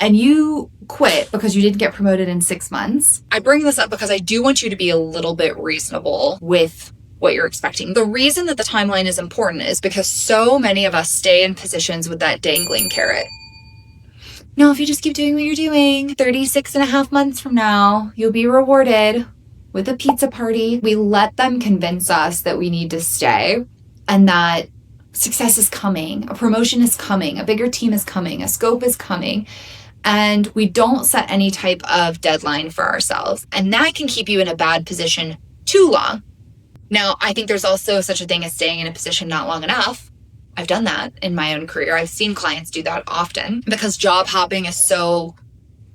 and you quit because you didn't get promoted in 6 months. I bring this up because I do want you to be a little bit reasonable with what you're expecting. The reason that the timeline is important is because so many of us stay in positions with that dangling carrot. No, if you just keep doing what you're doing, 36 and a half months from now, you'll be rewarded with a pizza party. We let them convince us that we need to stay and that success is coming, a promotion is coming, a bigger team is coming, a scope is coming. And we don't set any type of deadline for ourselves. And that can keep you in a bad position too long. Now, I think there's also such a thing as staying in a position not long enough. I've done that in my own career. I've seen clients do that often because job hopping is so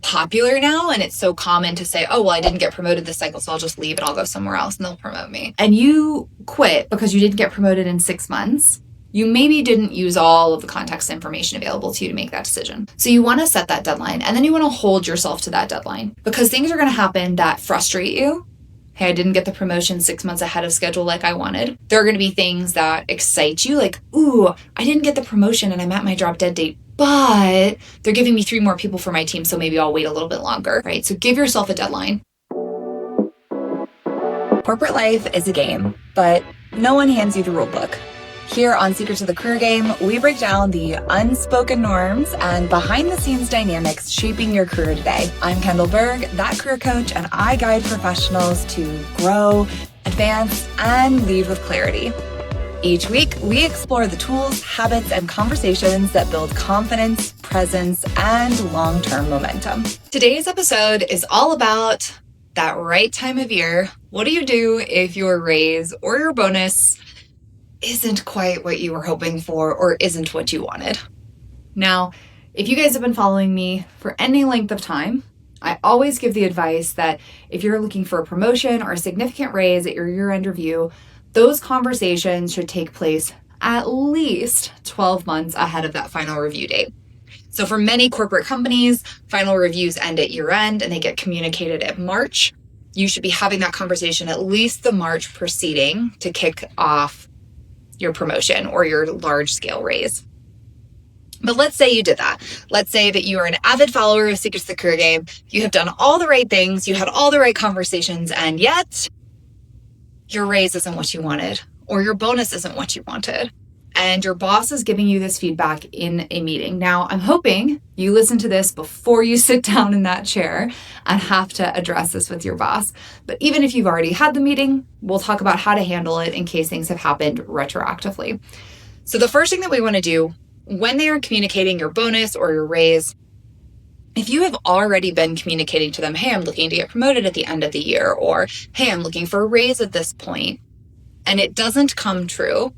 popular now, and it's so common to say, oh, well, I didn't get promoted this cycle, so I'll just leave and I'll go somewhere else and they'll promote me. And you quit because you didn't get promoted in 6 months. You maybe didn't use all of the context information available to you to make that decision. So you want to set that deadline, and then you want to hold yourself to that deadline because things are going to happen that frustrate you. Hey, I didn't get the promotion 6 months ahead of schedule like I wanted. There are going to be things that excite you, like, ooh, I didn't get the promotion and I'm at my drop dead date, but they're giving me 3 more people for my team, so maybe I'll wait a little bit longer, right? So give yourself a deadline. Corporate life is a game, but no one hands you the rule book. Here on Secrets of the Career Game, we break down the unspoken norms and behind-the-scenes dynamics shaping your career today. I'm Kendall Berg, that career coach, and I guide professionals to grow, advance, and lead with clarity. Each week, we explore the tools, habits, and conversations that build confidence, presence, and long-term momentum. Today's episode is all about that right time of year. What do you do if your raise or your bonus isn't quite what you were hoping for or isn't what you wanted? Now, if you guys have been following me for any length of time, I always give the advice that if you're looking for a promotion or a significant raise at your year-end review, those conversations should take place at least 12 months ahead of that final review date. So for many corporate companies, final reviews end at year-end and they get communicated at March. You should be having that conversation at least the March preceding to kick off your promotion or your large scale raise. But let's say you did that. Let's say that you are an avid follower of Secrets of the Career Game. You have done all the right things. You had all the right conversations, and yet your raise isn't what you wanted, or your bonus isn't what you wanted. And your boss is giving you this feedback in a meeting. Now, I'm hoping you listen to this before you sit down in that chair and have to address this with your boss. But even if you've already had the meeting, we'll talk about how to handle it in case things have happened retroactively. So the first thing that we want to do when they are communicating your bonus or your raise, if you have already been communicating to them, hey, I'm looking to get promoted at the end of the year, or hey, I'm looking for a raise at this point, and it doesn't come true,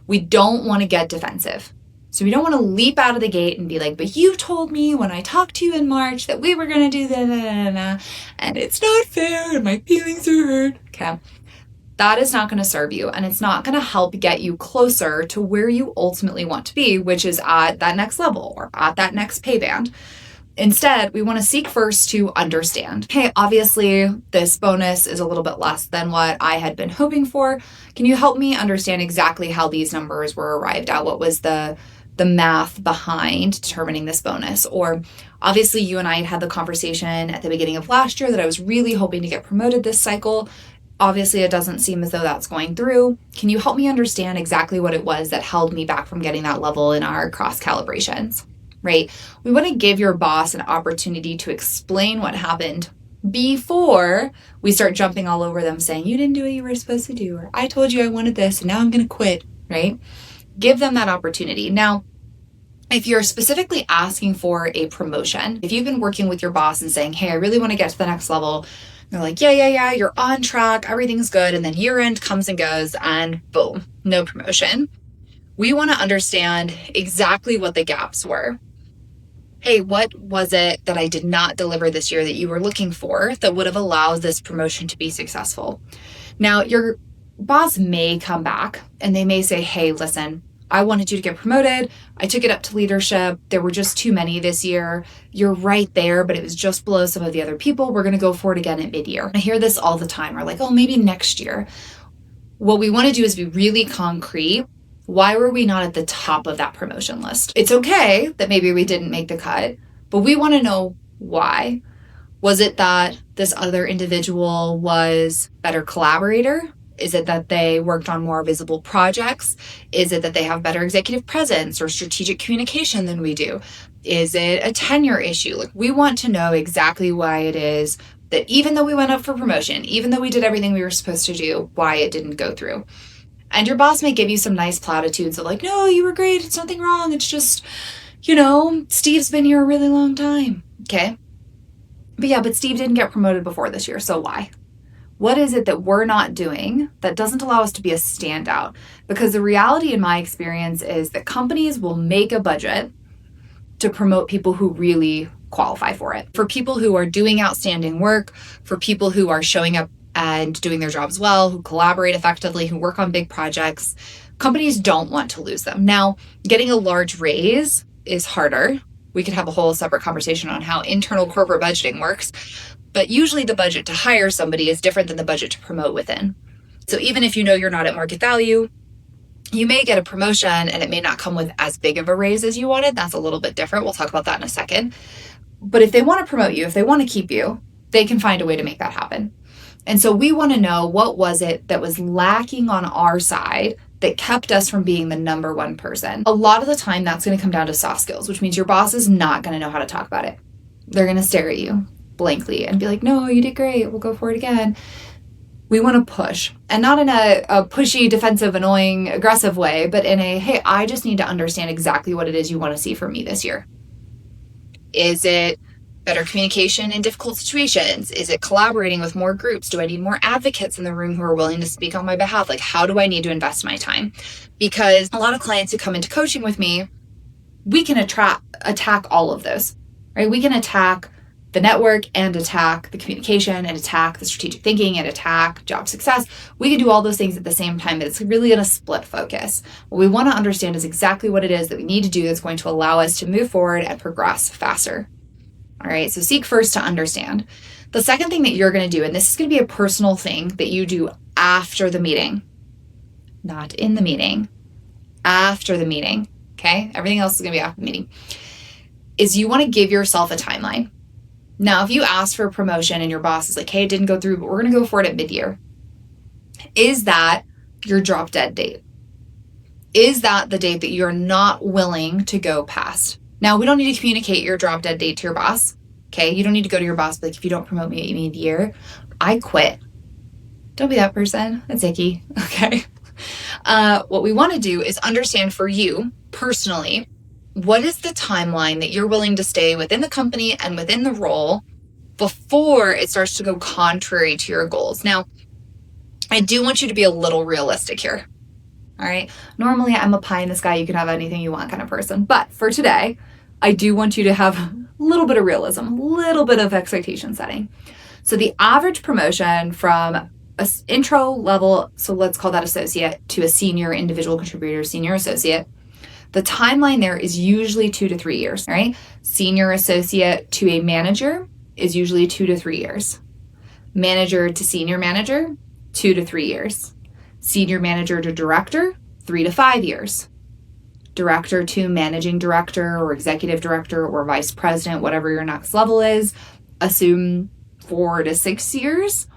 we don't want to get defensive. So we don't want to leap out of the gate and be like, but you told me when I talked to you in March that we were going to do that, and it's not fair and my feelings are hurt. Okay. That is not going to serve you, and it's not going to help get you closer to where you ultimately want to be, which is at that next level or at that next pay band. Instead, we want to seek first to understand. Hey, obviously, this bonus is a little bit less than what I had been hoping for. Can you help me understand exactly how these numbers were arrived at? What was the math behind determining this bonus? Or obviously, you and I had the conversation at the beginning of last year that I was really hoping to get promoted this cycle. Obviously, it doesn't seem as though that's going through. Can you help me understand exactly what it was that held me back from getting that level in our cross calibrations? Right? We want to give your boss an opportunity to explain what happened before we start jumping all over them saying, you didn't do what you were supposed to do, or I told you I wanted this and now I'm going to quit, right? Give them that opportunity. Now, if you're specifically asking for a promotion, if you've been working with your boss and saying, hey, I really want to get to the next level, they're like, yeah, you're on track, everything's good, and then year end comes and goes and boom, no promotion. We want to understand exactly what the gaps were. Hey, what was it that I did not deliver this year that you were looking for that would have allowed this promotion to be successful? Now, your boss may come back and they may say, hey, listen, I wanted you to get promoted. I took it up to leadership. There were just too many this year. You're right there, but it was just below some of the other people. We're going to go for it again at mid-year. I hear this all the time. We're like, oh, maybe next year. What we want to do is be really concrete. Why were we not at the top of that promotion list? It's okay that maybe we didn't make the cut, But we want to know why. Was it that this other individual was a better collaborator? Is it that they worked on more visible projects? Is it that they have better executive presence or strategic communication than we do? Is it a tenure issue? Like, we want to know exactly why it is that even though we went up for promotion, even though we did everything we were supposed to do, why it didn't go through. And your boss may give you some nice platitudes of like, no, you were great. It's nothing wrong. It's just, Steve's been here a really long time. Okay. But Steve didn't get promoted before this year. So why? What is it that we're not doing that doesn't allow us to be a standout? Because the reality in my experience is that companies will make a budget to promote people who really qualify for it. For people who are doing outstanding work, for people who are showing up and doing their jobs well, who collaborate effectively, who work on big projects, companies don't want to lose them. Now, getting a large raise is harder. We could have a whole separate conversation on how internal corporate budgeting works. But usually the budget to hire somebody is different than the budget to promote within. So even if you're not at market value, you may get a promotion and it may not come with as big of a raise as you wanted. That's a little bit different. We'll talk about that in a second. But if they want to promote you, if they want to keep you, they can find a way to make that happen. And so we want to know, what was it that was lacking on our side that kept us from being the number one person? A lot of the time that's going to come down to soft skills, which means your boss is not going to know how to talk about it. They're going to stare at you blankly and be like, no, you did great. We'll go for it again. We want to push, and not in a pushy, defensive, annoying, aggressive way, but in a, hey, I just need to understand exactly what it is you want to see from me this year. Is it better communication in difficult situations? Is it collaborating with more groups? Do I need more advocates in the room who are willing to speak on my behalf? Like, how do I need to invest my time? Because a lot of clients who come into coaching with me, we can attack all of those, right? We can attack the network and attack the communication and attack the strategic thinking and attack job success. We can do all those things at the same time, but it's really in a split focus. What we want to understand is exactly what it is that we need to do that's going to allow us to move forward and progress faster. All right, so seek first to understand. The second thing that you're going to do, and this is going to be a personal thing that you do after the meeting, not in the meeting, after the meeting, okay? Everything else is going to be after the meeting, is you want to give yourself a timeline. Now, if you ask for a promotion and your boss is like, hey, it didn't go through, but we're going to go for it at mid-year, is that your drop dead date? Is that the date that you're not willing to go past? Now, we don't need to communicate your drop dead date to your boss, okay? You don't need to go to your boss, like, if you don't promote me at mid-year, I quit. Don't be that person. That's icky, okay? What we want to do is understand for you personally, what is the timeline that you're willing to stay within the company and within the role before it starts to go contrary to your goals? Now, I do want you to be a little realistic here. All right. Normally, I'm a pie in the sky, you can have anything you want kind of person. But for today, I do want you to have a little bit of realism, a little bit of expectation setting. So the average promotion from an intro level, so let's call that associate, to a senior individual contributor, senior associate, the timeline there is usually 2 to 3 years, right? Senior associate to a manager is usually 2 to 3 years. Manager to senior manager, 2 to 3 years. Senior manager to director, 3 to 5 years. Director to managing director or executive director or vice president, whatever your next level is, assume 4 to 6 years.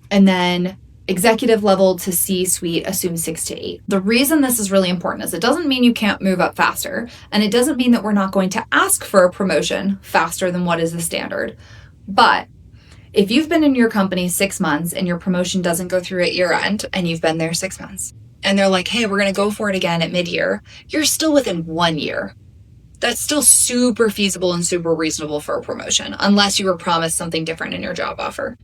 And then executive level to C-suite, assume 6 to 8. The reason this is really important is it doesn't mean you can't move up faster, and it doesn't mean that we're not going to ask for a promotion faster than what is the standard. But if you've been in your company 6 months and your promotion doesn't go through at year end, and you've been there 6 months, and they're like, hey, we're going to go for it again at mid-year, you're still within 1 year. That's still super feasible and super reasonable for a promotion, unless you were promised something different in your job offer.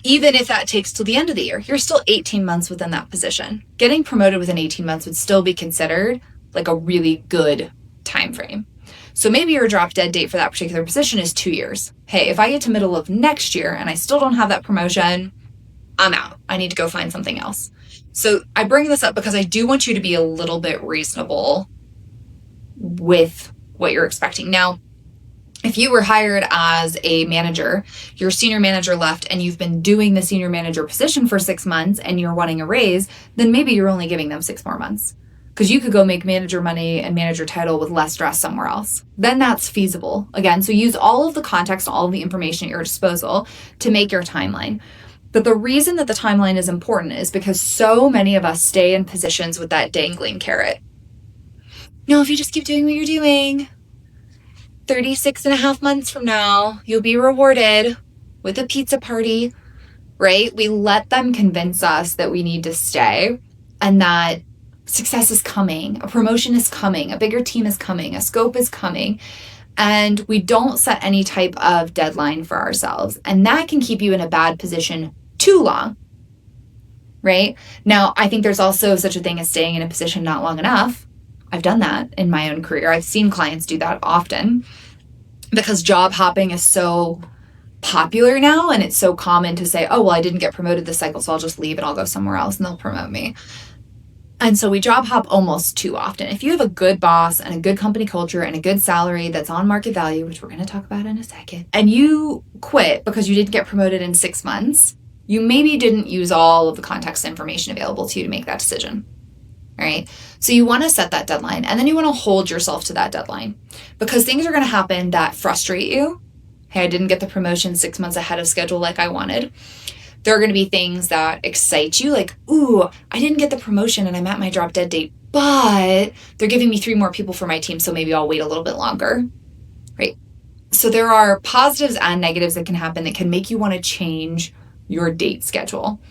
Even if that takes till the end of the year, you're still 18 months within that position. Getting promoted within 18 months would still be considered like a really good time frame. So maybe your drop dead date for that particular position is 2 years. Hey, if I get to middle of next year and I still don't have that promotion, I'm out. I need to go find something else. So I bring this up because I do want you to be a little bit reasonable with what you're expecting. Now, if you were hired as a manager, your senior manager left, and you've been doing the senior manager position for 6 months and you're wanting a raise, then maybe you're only giving them 6 more months. because you could go make manager money and manager title with less stress somewhere else. Then that's feasible. Again, so use all of the context, all of the information at your disposal to make your timeline. But the reason that the timeline is important is because so many of us stay in positions with that dangling carrot. No, if you just keep doing what you're doing, 36 and a half months from now, you'll be rewarded with a pizza party, right? We let them convince us that we need to stay and that success is coming, a promotion is coming, a bigger team is coming, a scope is coming, and we don't set any type of deadline for ourselves. And that can keep you in a bad position too long, right? Now, I think there's also such a thing as staying in a position not long enough. I've done that in my own career. I've seen clients do that often because job hopping is so popular now, and it's so common to say, oh, well, I didn't get promoted this cycle, so I'll just leave and I'll go somewhere else and they'll promote me. And so we job hop almost too often. If you have a good boss and a good company culture and a good salary that's on market value, which we're going to talk about in a second, and you quit because you didn't get promoted in 6 months, you maybe didn't use all of the context information available to you to make that decision. All right. So you want to set that deadline, and then you want to hold yourself to that deadline, because things are going to happen that frustrate you. Hey, I didn't get the promotion 6 months ahead of schedule like I wanted. There are going to be things that excite you, like, ooh, I didn't get the promotion and I'm at my drop dead date, but they're giving me 3 more people for my team, so maybe I'll wait a little bit longer, right? So there are positives and negatives that can happen that can make you want to change your date schedule.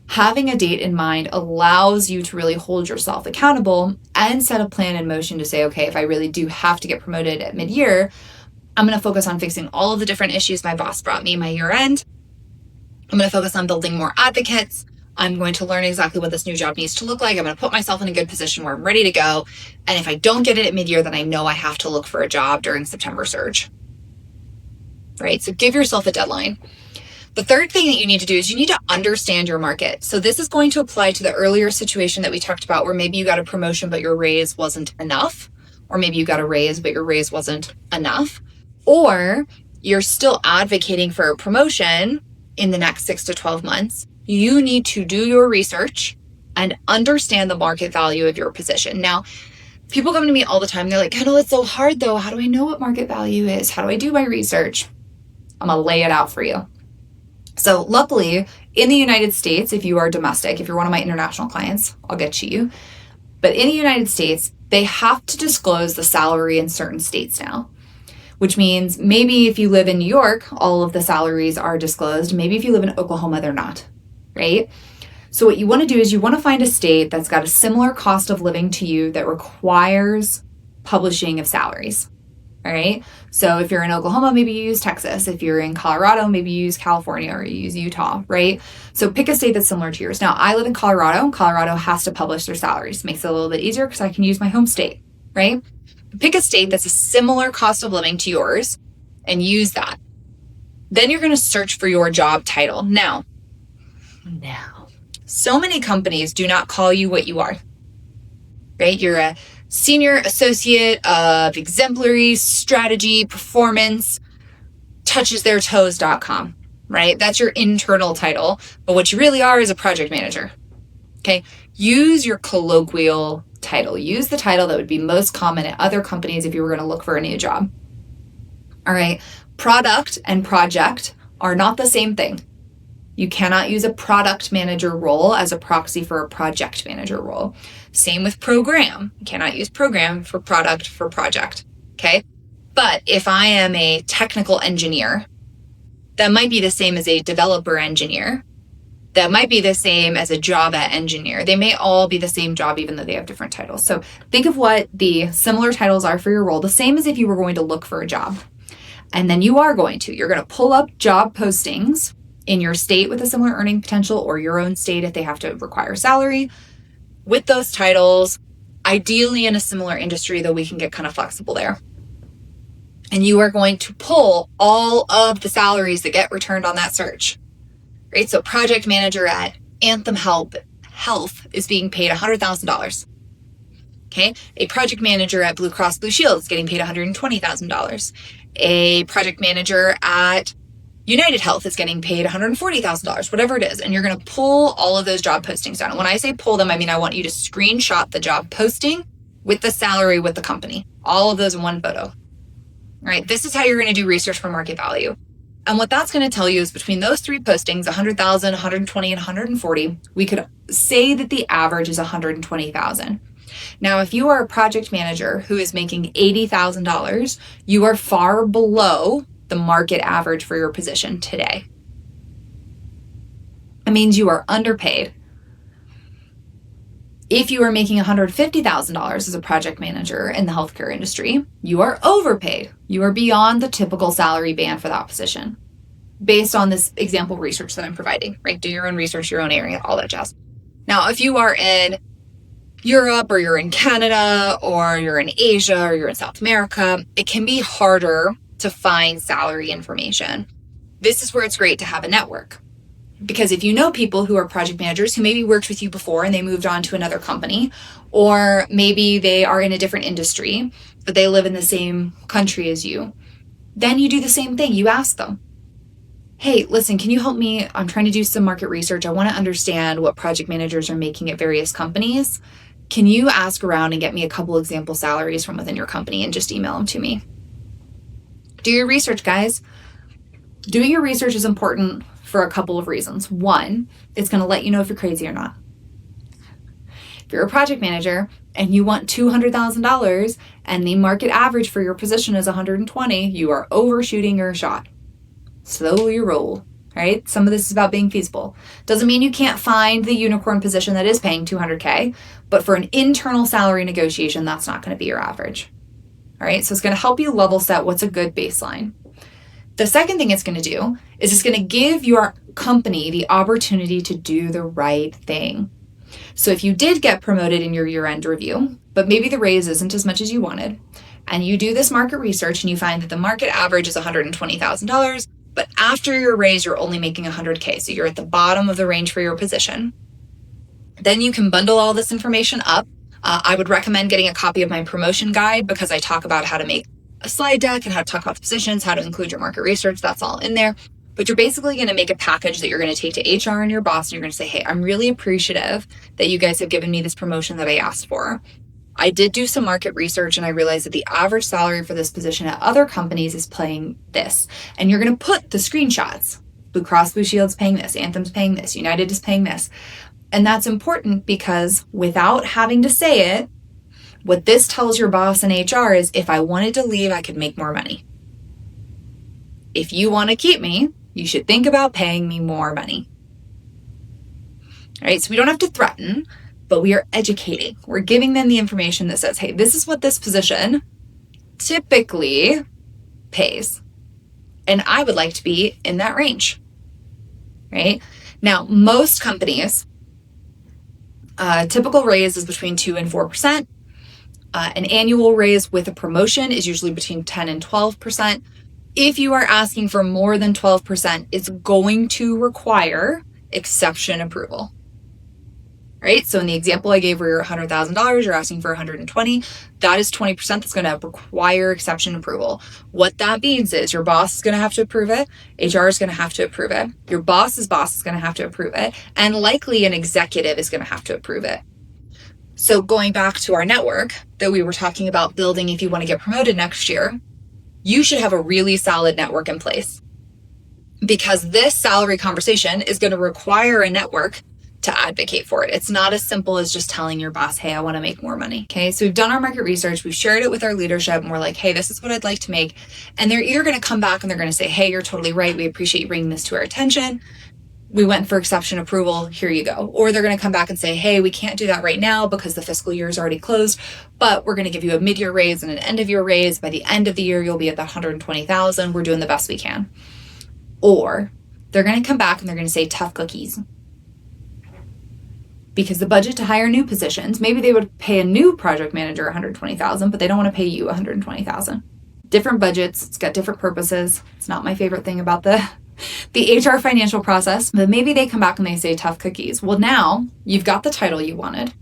Having a date in mind allows you to really hold yourself accountable and set a plan in motion to say, okay, if I really do have to get promoted at mid-year, I'm going to focus on fixing all of the different issues my boss brought me my year end. I'm going to focus on building more advocates. I'm going to learn exactly what this new job needs to look like. I'm going to put myself in a good position where I'm ready to go. And if I don't get it at mid-year, then I know I have to look for a job during September surge. Right? So give yourself a deadline. The third thing that you need to do is you need to understand your market. So this is going to apply to the earlier situation that we talked about, where maybe you got a promotion, but your raise wasn't enough. Or maybe you got a raise, but your raise wasn't enough. Or you're still advocating for a promotion in the next 6 to 12 months. You need to do your research and understand the market value of your position. Now, people come to me all the time. They're like, Kendall, it's so hard though. How do I know what market value is? How do I do my research? I'm going to lay it out for you. So luckily, in the United States, if you are domestic, if you're one of my international clients, I'll get to you. But in the United States, they have to disclose the salary in certain states now, which means maybe if you live in New York, all of the salaries are disclosed. Maybe if you live in Oklahoma, they're not, right? So what you want to do is you want to find a state that's got a similar cost of living to you that requires publishing of salaries. All right. So if you're in Oklahoma, maybe you use Texas. If you're in Colorado, maybe you use California or you use Utah, right? So pick a state that's similar to yours. Now, I live in Colorado. Colorado has to publish their salaries. Makes it a little bit easier because I can use my home state, right? Pick a state that's a similar cost of living to yours and use that. Then you're going to search for your job title. Now, so many companies do not call you what you are, right? You're a senior associate of exemplary strategy performance touchestheirtoes.com, right? That's your internal title, but what you really are is a project manager. Okay. Use your colloquial title. Use the title that would be most common at other companies if you were going to look for a new job. All right. Product and project are not the same thing. You cannot use a product manager role as a proxy for a project manager role. Same with program. You cannot use program for product for project. Okay. But if I am a technical engineer, that might be the same as a developer engineer. That might be the same as a Java engineer. They may all be the same job, even though they have different titles. So think of what the similar titles are for your role, the same as if you were going to look for a job. And then you're going to pull up job postings in your state with a similar earning potential, or your own state if they have to require salary, with those titles, ideally in a similar industry, though we can get kind of flexible there. And you are going to pull all of the salaries that get returned on that search, right? So project manager at Anthem Health is being paid $100,000. Okay. A project manager at Blue Cross Blue Shield is getting paid $120,000. A project manager at United Health is getting paid $140,000, whatever it is, and you're going to pull all of those job postings down. And when I say pull them, I mean I want you to screenshot the job posting with the salary with the company, all of those in one photo. All right, this is how you're going to do research for market value. And what that's going to tell you is between those three postings, 100,000, 120, and 140, we could say that the average is 120,000. Now, if you are a project manager who is making $80,000, you are far below the market average for your position today. It means you are underpaid. If you are making $150,000 as a project manager in the healthcare industry, you are overpaid. You are beyond the typical salary band for that position based on this example research that I'm providing, right? Do your own research, your own area, all that jazz. Now, if you are in Europe or you're in Canada or you're in Asia or you're in South America, it can be harder to find salary information. This is where it's great to have a network. Because if you know people who are project managers who maybe worked with you before and they moved on to another company, or maybe they are in a different industry, but they live in the same country as you, then you do the same thing. You ask them, hey, listen, can you help me? I'm trying to do some market research. I want to understand what project managers are making at various companies. Can you ask around and get me a couple example salaries from within your company and just email them to me? Do your research, guys. Doing your research is important for a couple of reasons. One, it's going to let you know if you're crazy or not. If you're a project manager and you want $200,000 and the market average for your position is 120, you are overshooting your shot. Slowly roll, right? Some of this is about being feasible. Doesn't mean you can't find the unicorn position that is paying $200K, but for an internal salary negotiation, that's not going to be your average. All right, so it's going to help you level set what's a good baseline. The second thing it's going to do is it's going to give your company the opportunity to do the right thing. So if you did get promoted in your year-end review, but maybe the raise isn't as much as you wanted, and you do this market research and you find that the market average is $120,000, but after your raise, you're only making $100K, so you're at the bottom of the range for your position, then you can bundle all this information up. I would recommend getting a copy of my promotion guide because I talk about how to make a slide deck and how to talk about the positions, how to include your market research. That's all in there. But you're basically going to make a package that you're going to take to HR and your boss, and you're going to say, hey, I'm really appreciative that you guys have given me this promotion that I asked for. I did do some market research and I realized that the average salary for this position at other companies is paying this. And you're going to put the screenshots. Blue Cross Blue Shield's paying this, Anthem's paying this, United is paying this. And that's important because without having to say it, what this tells your boss and HR is if I wanted to leave, I could make more money. If you want to keep me, you should think about paying me more money. All right, so we don't have to threaten, but we are educating. We're giving them the information that says, hey, this is what this position typically pays. And I would like to be in that range, right? Now, most companies, typical raise is between 2 and 4%. An annual raise with a promotion is usually between 10 and 12%. If you are asking for more than 12%, it's going to require exception approval. Right? So in the example I gave where you're $100,000, you're asking for 120, that is 20% that's going to require exception approval. What that means is your boss is going to have to approve it, HR is going to have to approve it, your boss's boss is going to have to approve it, and likely an executive is going to have to approve it. So going back to our network that we were talking about building if you want to get promoted next year, you should have a really solid network in place because this salary conversation is going to require a network to advocate for it. It's not as simple as just telling your boss, hey, I want to make more money. Okay, so we've done our market research, we've shared it with our leadership, and we're like, hey, this is what I'd like to make. And they're either going to come back and they're going to say, hey, you're totally right. We appreciate you bringing this to our attention. We went for exception approval. Here you go. Or they're going to come back and say, hey, we can't do that right now because the fiscal year is already closed, but we're going to give you a mid-year raise and an end-of-year raise. By the end of the year, you'll be at that 120,000. We're doing the best we can. Or they're going to come back and they're going to say tough cookies. Because the budget to hire new positions, maybe they would pay a new project manager 120,000, but they don't want to pay you 120,000. Different budgets, it's got different purposes. It's not my favorite thing about the HR financial process, but maybe they come back and they say tough cookies. Well, now you've got the title you wanted.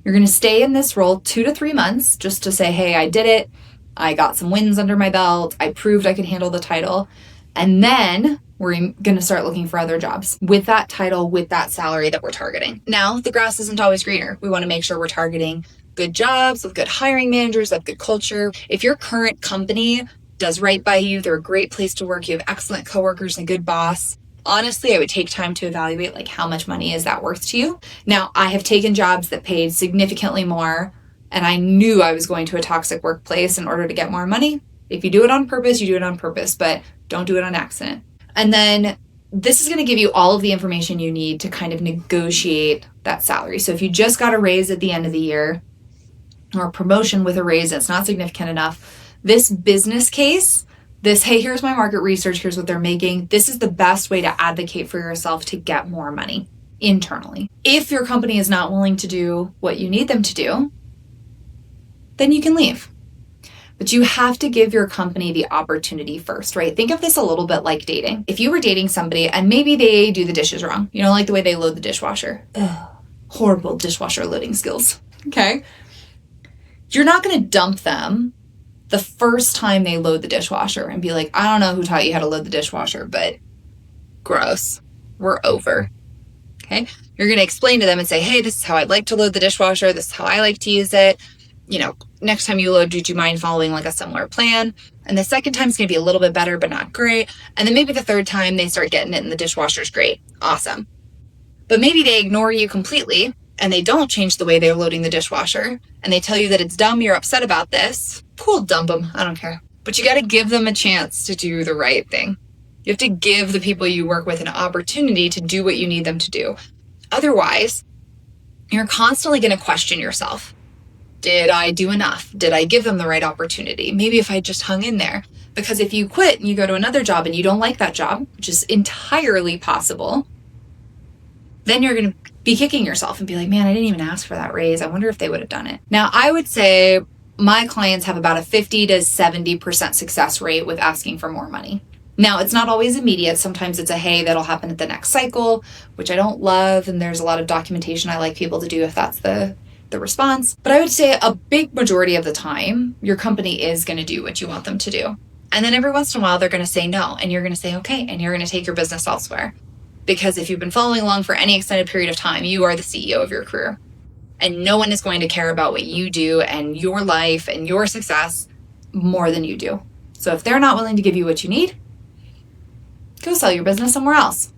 You're going to stay in this role 2 to 3 months just to say, hey, I did it. I got some wins under my belt. I proved I could handle the title. And then we're going to start looking for other jobs with that title, with that salary that we're targeting. Now, the grass isn't always greener. We want to make sure we're targeting good jobs with good hiring managers, that good culture. If your current company does right by you, they're a great place to work, you have excellent coworkers and a good boss, honestly, I would take time to evaluate like how much money is that worth to you. Now, I have taken jobs that paid significantly more, and I knew I was going to a toxic workplace in order to get more money. If you do it on purpose, you do it on purpose, but don't do it on accident. And then this is going to give you all of the information you need to kind of negotiate that salary. So if you just got a raise at the end of the year or a promotion with a raise that's not significant enough, this business case, this, hey, here's my market research, here's what they're making, this is the best way to advocate for yourself to get more money internally. If your company is not willing to do what you need them to do, then you can leave. But you have to give your company the opportunity first, right? Think of this a little bit like dating. If you were dating somebody and maybe they do the dishes wrong, you don't like the way they load the dishwasher. Ugh, horrible dishwasher loading skills, okay? You're not going to dump them the first time they load the dishwasher and be like, I don't know who taught you how to load the dishwasher, but gross. We're over. Okay? You're going to explain to them and say, hey, this is how I'd like to load the dishwasher. This is how I like to use it. You know, next time you load, would you mind following like a similar plan? And the second time is going to be a little bit better, but not great. And then maybe the third time they start getting it and the dishwasher's great. Awesome. But maybe they ignore you completely and they don't change the way they're loading the dishwasher and they tell you that it's dumb, you're upset about this. Cool, dump them. I don't care. But you got to give them a chance to do the right thing. You have to give the people you work with an opportunity to do what you need them to do. Otherwise, you're constantly going to question yourself. Did I do enough? Did I give them the right opportunity? Maybe if I just hung in there. Because if you quit and you go to another job and you don't like that job, which is entirely possible, then you're going to be kicking yourself and be like, man, I didn't even ask for that raise. I wonder if they would have done it. Now, I would say my clients have about a 50 to 70% success rate with asking for more money. Now, it's not always immediate. Sometimes it's a, hey, that'll happen at the next cycle, which I don't love. And there's a lot of documentation I like people to do if that's the response. But I would say a big majority of the time, your company is going to do what you want them to do. And then every once in a while, they're going to say no. And you're going to say, okay. And you're going to take your business elsewhere. Because if you've been following along for any extended period of time, you are the CEO of your career. And no one is going to care about what you do and your life and your success more than you do. So if they're not willing to give you what you need, go sell your business somewhere else.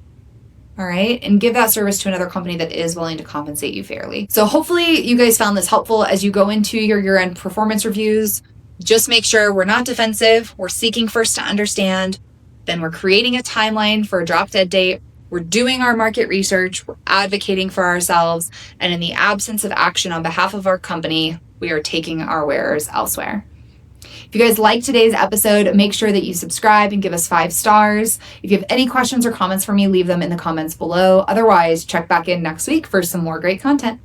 All right. And give that service to another company that is willing to compensate you fairly. So hopefully you guys found this helpful as you go into your year-end performance reviews. Just make sure we're not defensive. We're seeking first to understand. Then we're creating a timeline for a drop dead date. We're doing our market research. We're advocating for ourselves. And in the absence of action on behalf of our company, we are taking our wares elsewhere. If you guys like today's episode, make sure that you subscribe and give us 5 stars. If you have any questions or comments for me, leave them in the comments below. Otherwise, check back in next week for some more great content.